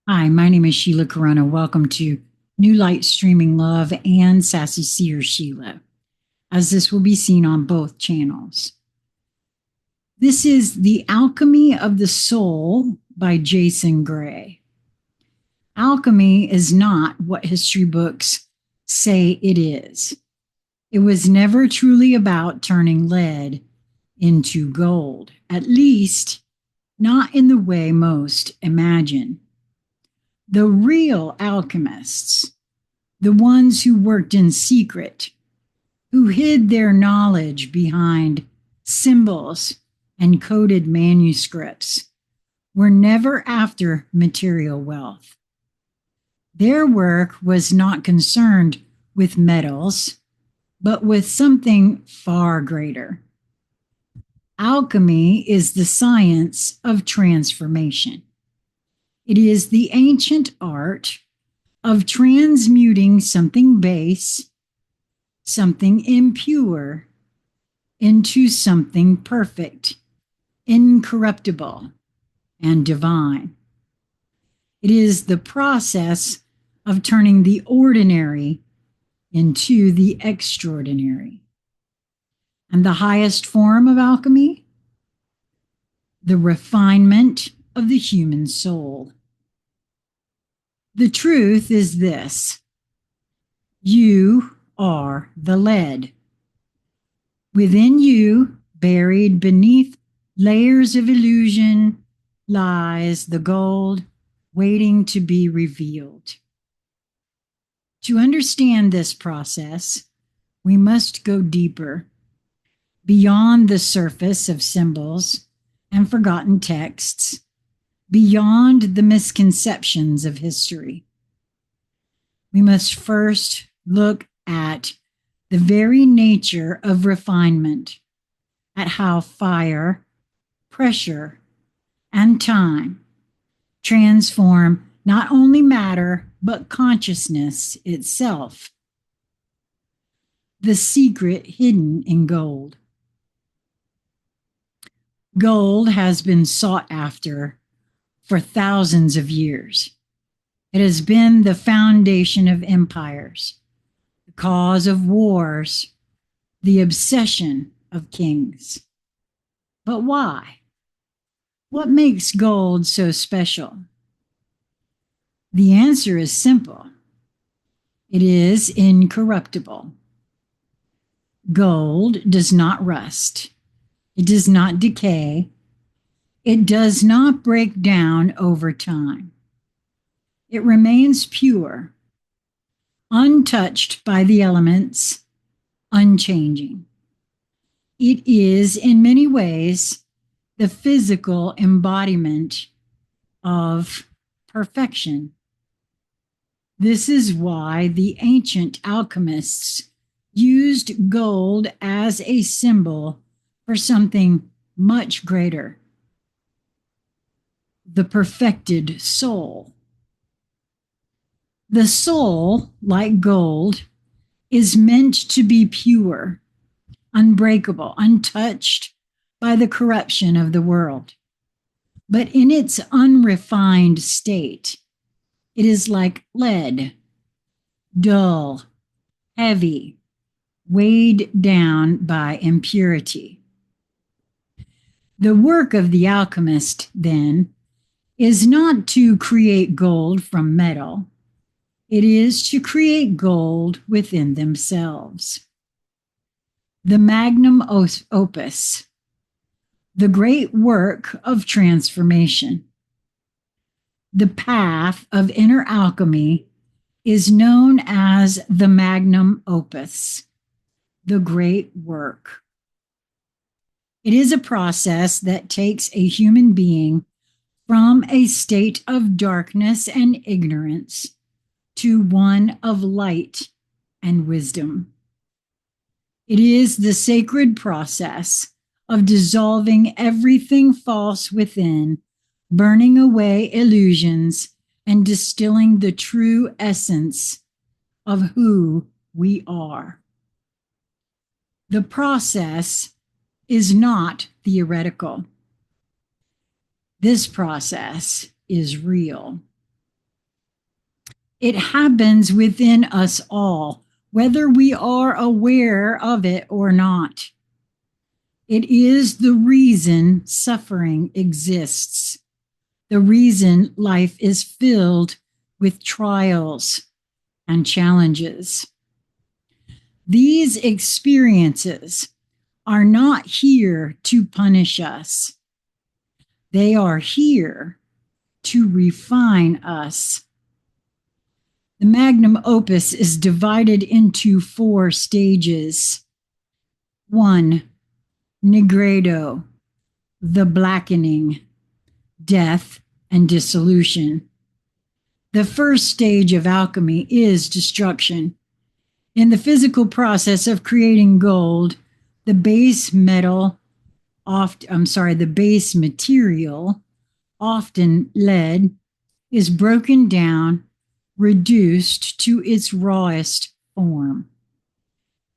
Hi, my name is Sheila Corona. Welcome to New Light Streaming Love and Sassy Seer Sheila, as this will be seen on both channels. This is The Alchemy of the Soul by Jason Gray. Alchemy is not what history books say it is. It was never truly about turning lead into gold, at least not in the way most imagine. The real alchemists, the ones who worked in secret, who hid their knowledge behind symbols and coded manuscripts, were never after material wealth. Their work was not concerned with metals, but with something far greater. Alchemy is the science of transformation. It is the ancient art of transmuting something base, something impure, into something perfect, incorruptible, and divine. It is the process of turning the ordinary into the extraordinary. And the highest form of alchemy? The refinement of the human soul. The truth is this: you are the lead. Within you, buried beneath layers of illusion, lies the gold waiting to be revealed. To understand this process, we must go deeper, beyond the surface of symbols and forgotten texts, beyond the misconceptions of history. We must first look at the very nature of refinement, at how fire, pressure, and time transform not only matter, but consciousness itself. The secret hidden in gold. Gold has been sought after for thousands of years. It has been the foundation of empires, the cause of wars, the obsession of kings. But why? What makes gold so special? The answer is simple. It is incorruptible. Gold does not rust. It does not decay. It does not break down over time. It remains pure, untouched by the elements, unchanging. It is, in many ways, the physical embodiment of perfection. This is why the ancient alchemists used gold as a symbol for something much greater: the perfected soul. The soul, like gold, is meant to be pure, unbreakable, untouched by the corruption of the world. But in its unrefined state, it is like lead, dull, heavy, weighed down by impurity. The work of the alchemist, then, is not to create gold from metal. It is to create gold within themselves. The magnum opus, the great work of transformation. The path of inner alchemy is known as the magnum opus, the great work. It is a process that takes a human being from a state of darkness and ignorance to one of light and wisdom. It is the sacred process of dissolving everything false within, burning away illusions, and distilling the true essence of who we are. The process is not theoretical. This process is real. It happens within us all, whether we are aware of it or not. It is the reason suffering exists, the reason life is filled with trials and challenges. These experiences are not here to punish us. They are here to refine us. The magnum opus is divided into 4 stages. 1. Nigredo, the blackening, death, and dissolution. The first stage of alchemy is destruction. In the physical process of creating gold, the base material, often lead, is broken down, reduced to its rawest form.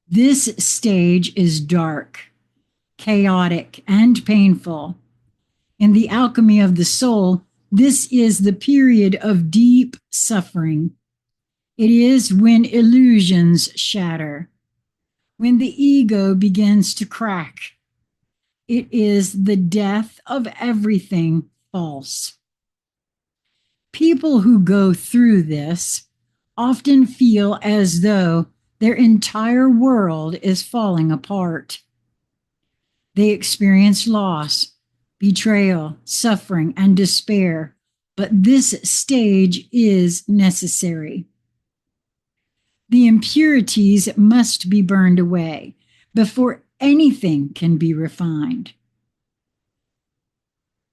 This stage is dark, chaotic, and painful. In the alchemy of the soul, this is the period of deep suffering. It is when illusions shatter, when the ego begins to crack. It is the death of everything false. People who go through this often feel as though their entire world is falling apart. They experience loss, betrayal, suffering, and despair, but this stage is necessary. The impurities must be burned away before anything can be refined.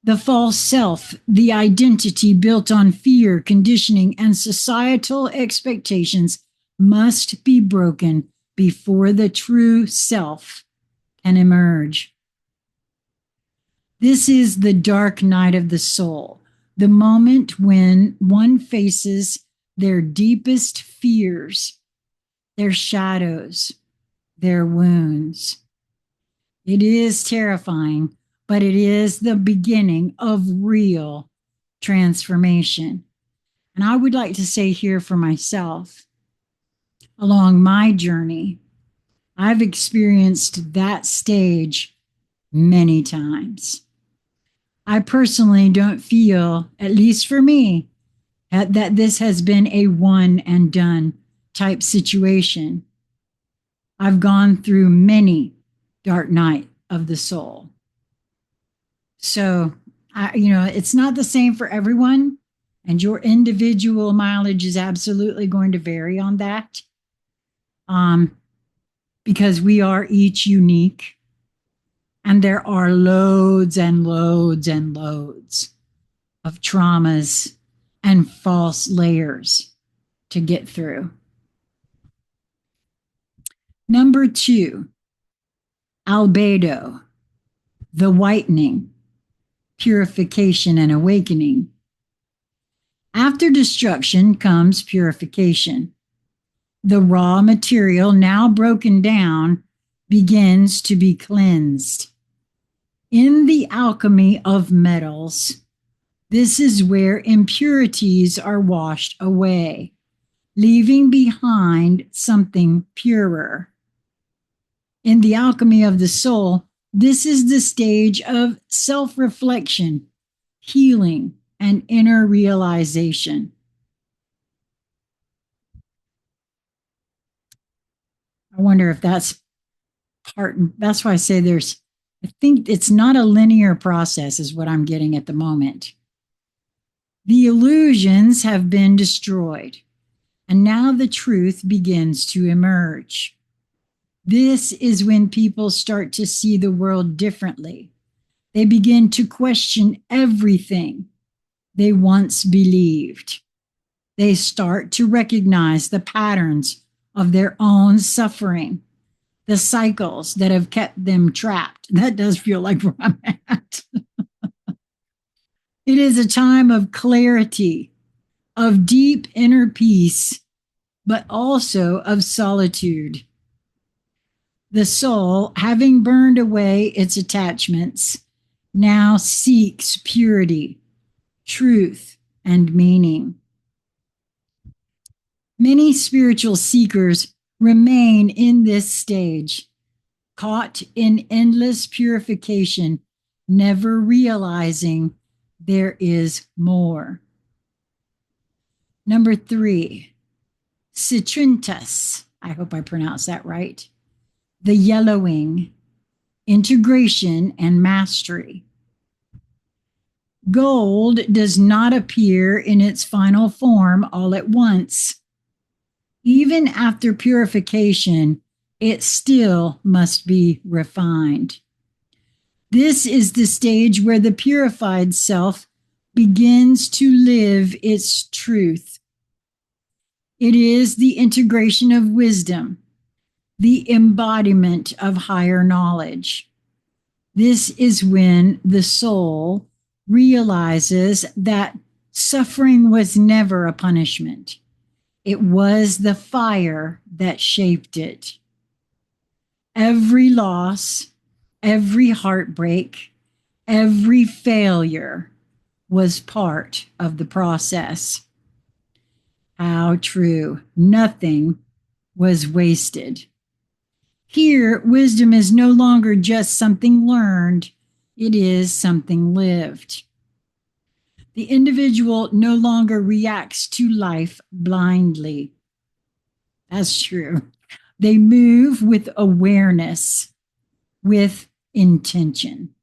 The false self, the identity built on fear, conditioning, and societal expectations must be broken before the true self can emerge. This is the dark night of the soul, the moment when one faces their deepest fears, their shadows, their wounds. It is terrifying, but it is the beginning of real transformation. And I would like to say here for myself, along my journey, I've experienced that stage many times. I personally don't feel, at least for me, that this has been a one and done type situation. I've gone through many dark night of the soul. So, it's not the same for everyone, and your individual mileage is absolutely going to vary on that, because we are each unique, and there are loads and loads and loads of traumas and false layers to get through. Number 2, albedo, the whitening, purification and awakening. After destruction comes purification. The raw material, now broken down, begins to be cleansed. In the alchemy of metals, this is where impurities are washed away, leaving behind something purer. In the alchemy of the soul, this is the stage of self-reflection, healing, and inner realization. I wonder if that's why I say I think it's not a linear process is what I'm getting at the moment. The illusions have been destroyed, and now the truth begins to emerge. This is when people start to see the world differently. They begin to question everything they once believed. They start to recognize the patterns of their own suffering, the cycles that have kept them trapped. That does feel like where I'm at. It is a time of clarity, of deep inner peace, but also of solitude. The soul, having burned away its attachments, now seeks purity, truth, and meaning. Many spiritual seekers remain in this stage, caught in endless purification, never realizing there is more. Number 3, citrintus. I hope I pronounced that right. The yellowing, integration, and mastery. Gold does not appear in its final form all at once. Even after purification, it still must be refined. This is the stage where the purified self begins to live its truth. It is the integration of wisdom, the embodiment of higher knowledge. This is when the soul realizes that suffering was never a punishment. It was the fire that shaped it. Every loss, every heartbreak, every failure was part of the process. How true. Nothing was wasted. Here, wisdom is no longer just something learned, it is something lived. The individual no longer reacts to life blindly. That's true. They move with awareness, with intention.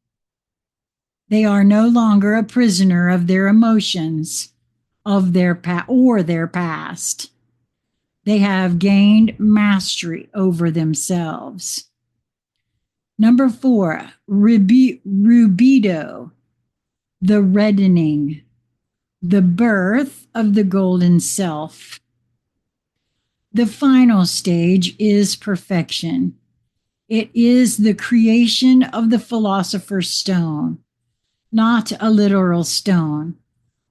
They are no longer a prisoner of their emotions, of their past. They have gained mastery over themselves. Number 4, rubido, the reddening, the birth of the golden self. The final stage is perfection. It is the creation of the philosopher's stone, not a literal stone,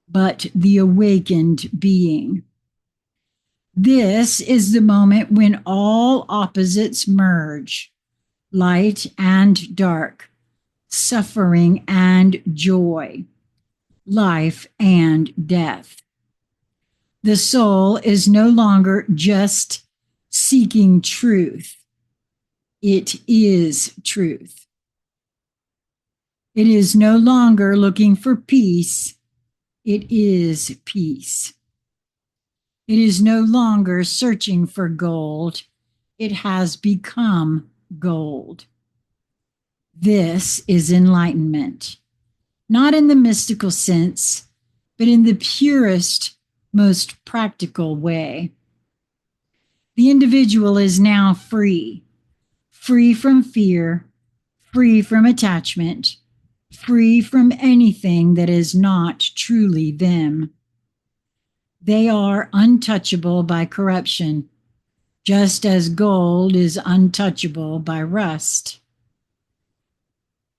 but the awakened being. This is the moment when all opposites merge, light and dark, suffering and joy, life and death. The soul is no longer just seeking truth. It is truth. It is no longer looking for peace. It is peace. It is no longer searching for gold. It has become gold. This is enlightenment, not in the mystical sense, but in the purest, most practical way. The individual is now free, free from fear, free from attachment, free from anything that is not truly them. They are untouchable by corruption, just as gold is untouchable by rust.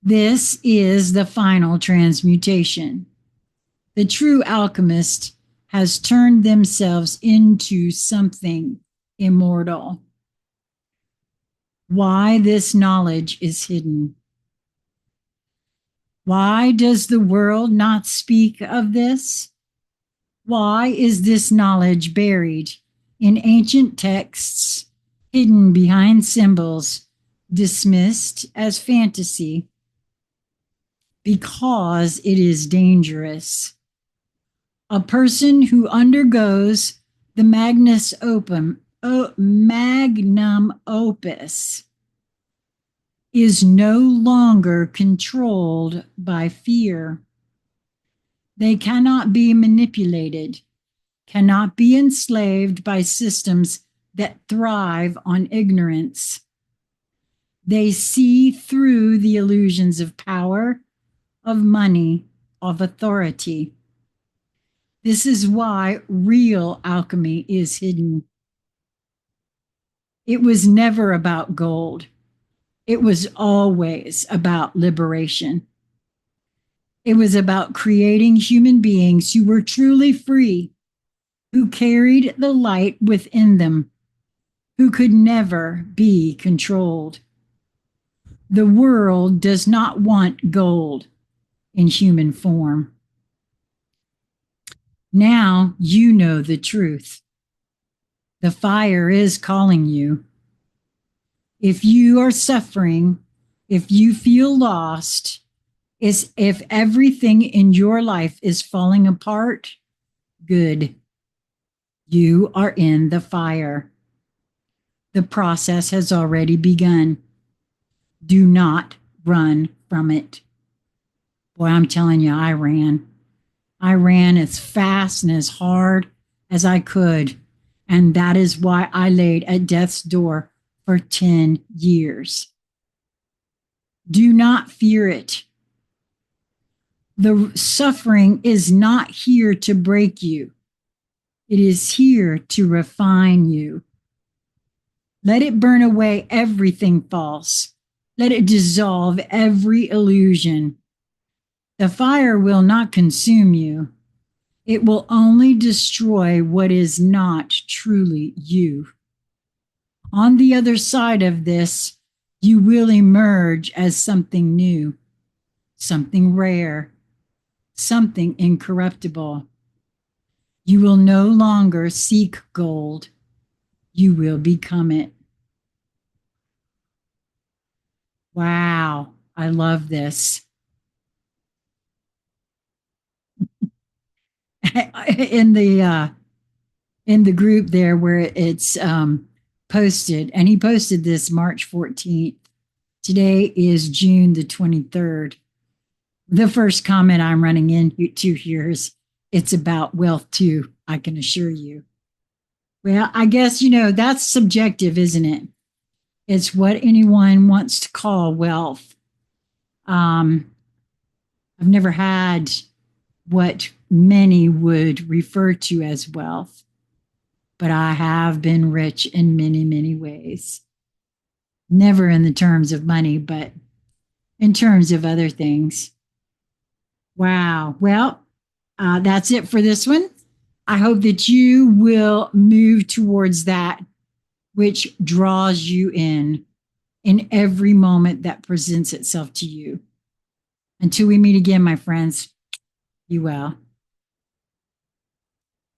This is the final transmutation. The true alchemist has turned themselves into something immortal. Why this knowledge is hidden? Why does the world not speak of this? Why is this knowledge buried in ancient texts, hidden behind symbols, dismissed as fantasy? Because it is dangerous. A person who undergoes the magnum opus is no longer controlled by fear. They cannot be manipulated, cannot be enslaved by systems that thrive on ignorance. They see through the illusions of power, of money, of authority. This is why real alchemy is hidden. It was never about gold. It was always about liberation. It was about creating human beings who were truly free, who carried the light within them, who could never be controlled. The world does not want gold in human form. Now you know the truth. The fire is calling you. If you are suffering, if you feel lost, if everything in your life is falling apart, good. You are in the fire. The process has already begun. Do not run from it. Boy, I'm telling you, I ran. I ran as fast and as hard as I could. And that is why I laid at death's door for 10 years. Do not fear it. The suffering is not here to break you. It is here to refine you. Let it burn away everything false. Let it dissolve every illusion. The fire will not consume you. It will only destroy what is not truly you. On the other side of this, you will emerge as something new, something rare, something incorruptible. You will no longer seek gold. You will become it. Wow, I love this. in the group there where it's posted, and he posted this March 14th. Today is June the 23rd. The first comment I'm running into here is it's about wealth too, I can assure you. Well, I guess, that's subjective, isn't it? It's what anyone wants to call wealth. I've never had what many would refer to as wealth, but I have been rich in many, many ways. Never in the terms of money, but in terms of other things. Wow. Well, that's it for this one. I hope that you will move towards that which draws you in every moment that presents itself to you. Until we meet again, my friends, be well.